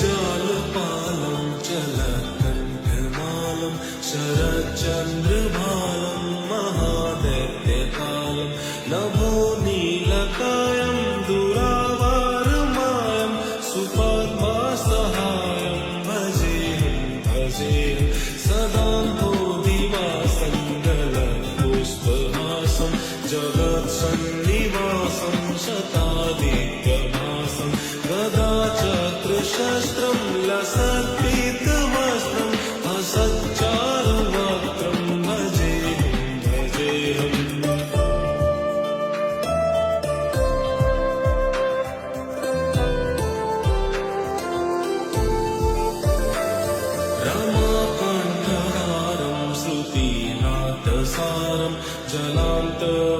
जगज्जालपालं चलकण्ठमालं शरच्चन्द्रभालं महादैत्यकालं नभो नीलकायं दुरावारमायं सुपद्मासहायं भजेऽहं सदा बोधिवासं गलत्पुष्पहासं जगत्सन्निवासं शतादित्यभासं गदाचक्रशस्त्रं लसत्पीतवस्त्रं असच्चारुवक्त्रं भजेऽहं रमाकण्ठहारं श्रुतिनाथसारं जलान्तर्गतहारं